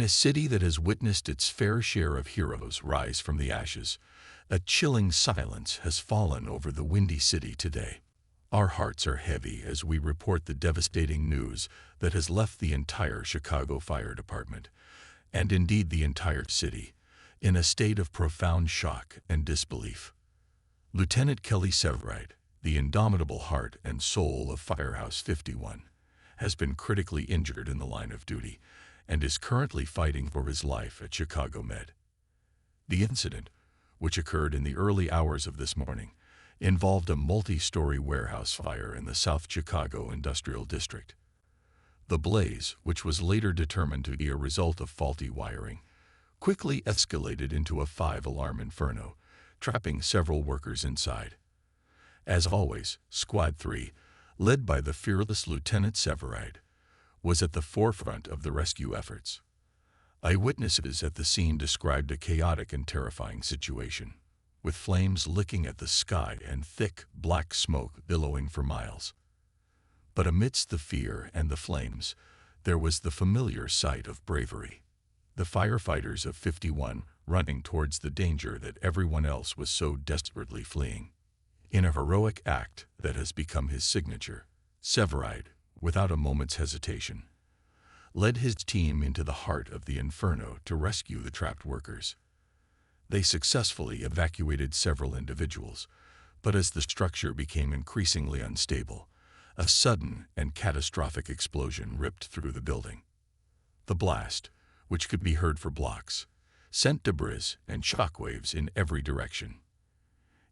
In a city that has witnessed its fair share of heroes rise from the ashes, a chilling silence has fallen over the Windy City today. Our hearts are heavy as we report the devastating news that has left the entire Chicago Fire Department, and indeed the entire city, in a state of profound shock and disbelief. Lieutenant Kelly Severide, the indomitable heart and soul of Firehouse 51, has been critically injured in the line of duty and is currently fighting for his life at Chicago Med. The incident, which occurred in the early hours of this morning, involved a multi-story warehouse fire in the South Chicago Industrial District. The blaze, which was later determined to be a result of faulty wiring, quickly escalated into a 5-alarm inferno, trapping several workers inside. As always, Squad 3, led by the fearless Lieutenant Severide, was at the forefront of the rescue efforts. Eyewitnesses at the scene described a chaotic and terrifying situation, with flames licking at the sky and thick, black smoke billowing for miles. But amidst the fear and the flames, there was the familiar sight of bravery. The firefighters of 51 running towards the danger that everyone else was so desperately fleeing. In a heroic act that has become his signature, Severide, without a moment's hesitation, led his team into the heart of the inferno to rescue the trapped workers. They successfully evacuated several individuals, but as the structure became increasingly unstable, a sudden and catastrophic explosion ripped through the building. The blast, which could be heard for blocks, sent debris and shockwaves in every direction.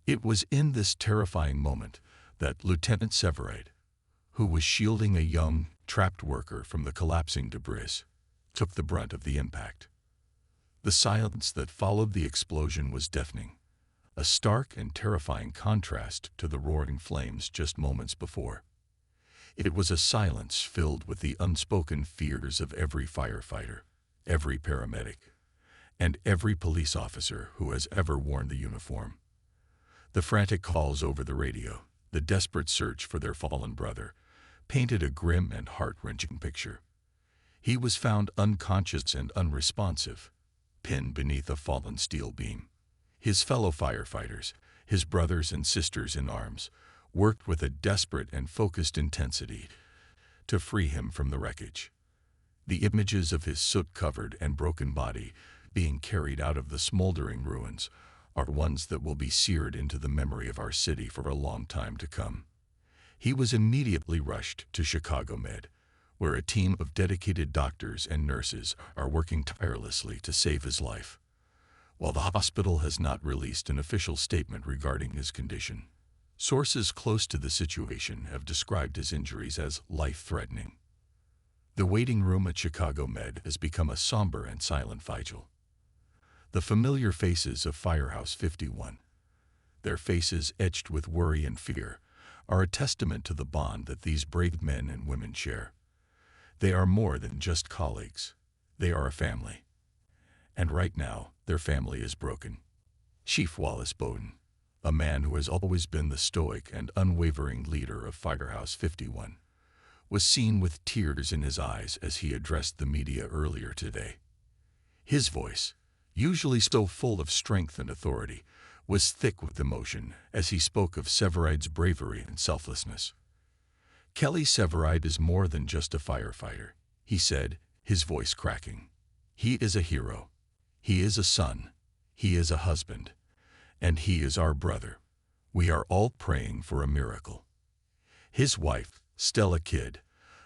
It was in this terrifying moment that Lieutenant Severide, who was shielding a young, trapped worker from the collapsing debris, took the brunt of the impact. The silence that followed the explosion was deafening, a stark and terrifying contrast to the roaring flames just moments before. It was a silence filled with the unspoken fears of every firefighter, every paramedic, and every police officer who has ever worn the uniform. The frantic calls over the radio, the desperate search for their fallen brother, painted a grim and heart-wrenching picture. He was found unconscious and unresponsive, pinned beneath a fallen steel beam. His fellow firefighters, his brothers and sisters in arms, worked with a desperate and focused intensity to free him from the wreckage. The images of his soot-covered and broken body being carried out of the smoldering ruins are ones that will be seared into the memory of our city for a long time to come. He was immediately rushed to Chicago Med, where a team of dedicated doctors and nurses are working tirelessly to save his life. While the hospital has not released an official statement regarding his condition, sources close to the situation have described his injuries as life-threatening. The waiting room at Chicago Med has become a somber and silent vigil. The familiar faces of Firehouse 51, their faces etched with worry and fear, are a testament to the bond that these brave men and women share. They are more than just colleagues. They are a family. And right now, their family is broken. Chief Wallace Bowden, a man who has always been the stoic and unwavering leader of Firehouse 51, was seen with tears in his eyes as he addressed the media earlier today. His voice, usually so full of strength and authority, was thick with emotion as he spoke of Severide's bravery and selflessness. "Kelly Severide is more than just a firefighter," he said, his voice cracking. "He is a hero. He is a son. He is a husband. And he is our brother. We are all praying for a miracle." His wife, Stella Kidd,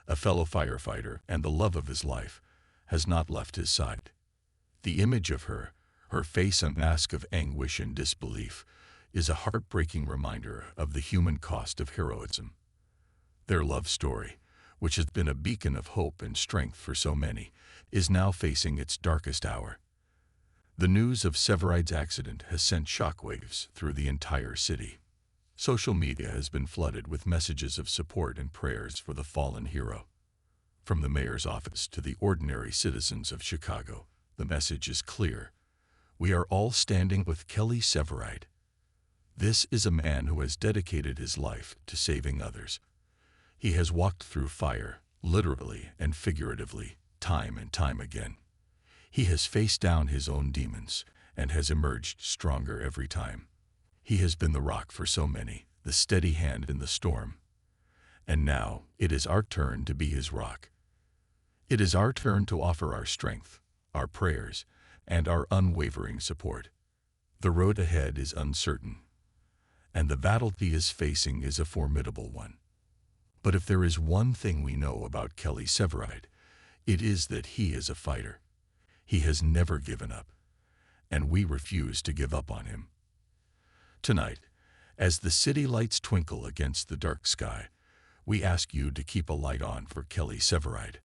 a fellow firefighter and the love of his life, has not left his side. The image of her face a mask of anguish and disbelief, is a heartbreaking reminder of the human cost of heroism. Their love story, which has been a beacon of hope and strength for so many, is now facing its darkest hour. The news of Severide's accident has sent shockwaves through the entire city. Social media has been flooded with messages of support and prayers for the fallen hero. From the mayor's office to the ordinary citizens of Chicago, the message is clear. We are all standing with Kelly Severide. This is a man who has dedicated his life to saving others. He has walked through fire, literally and figuratively, time and time again. He has faced down his own demons and has emerged stronger every time. He has been the rock for so many, the steady hand in the storm. And now it is our turn to be his rock. It is our turn to offer our strength, our prayers, and our unwavering support. The road ahead is uncertain, and the battle he is facing is a formidable one. But if there is one thing we know about Kelly Severide, it is that he is a fighter. He has never given up, and we refuse to give up on him. Tonight, as the city lights twinkle against the dark sky, we ask you to keep a light on for Kelly Severide.